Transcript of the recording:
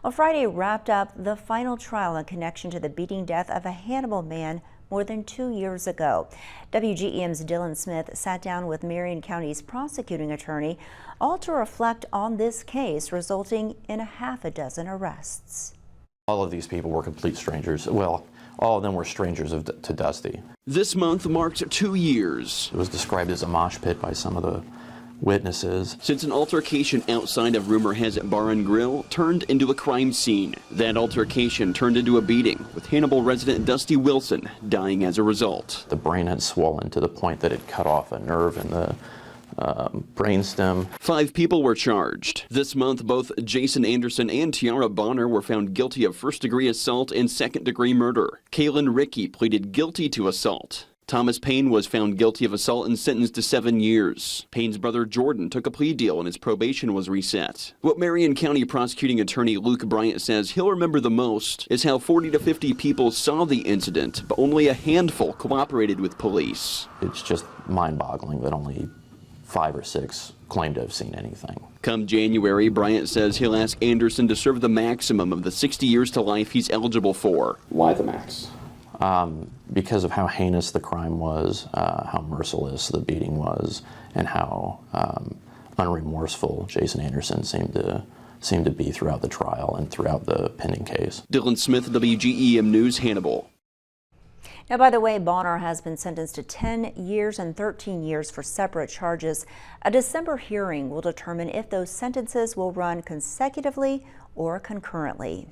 On Friday wrapped up the final trial in connection to the beating death of a Hannibal man more than 2 years ago. WGEM's Dylan Smith sat down with Marion County's prosecuting attorney, all to reflect on this case, resulting in a half a dozen arrests. All of these people were complete strangers. Well, all of them were strangers to Dusty. This month marked 2 years. It was described as a mosh pit by some of the witnesses. Since an altercation outside of Rumor Has It Bar and Grill turned into a crime scene. That altercation turned into a beating, with Hannibal resident Dusty Wilson dying as a result. The brain had swollen to the point that it cut off a nerve in the brainstem. 5 people were charged. This month, both Jason Anderson and Tiara Bonner were found guilty of first-degree assault and second-degree murder. Kaylin Rickey pleaded guilty to assault. Thomas Payne was found guilty of assault and sentenced to 7 years. Payne's brother Jordan took a plea deal and his probation was reset. What Marion County prosecuting attorney Luke Bryant says he'll remember the most is how 40 to 50 people saw the incident, but only a handful cooperated with police. It's just mind-boggling that only 5 or 6 claim to have seen anything. Come January, Bryant says he'll ask Anderson to serve the maximum of the 60 years to life he's eligible for. Why the max? Because of how heinous the crime was, how merciless the beating was, and how unremorseful Jason Anderson seemed to be throughout the trial and throughout the pending case. Dylan Smith, WGEM News, Hannibal. Now, by the way, Bonner has been sentenced to 10 years and 13 years for separate charges. A December hearing will determine if those sentences will run consecutively or concurrently.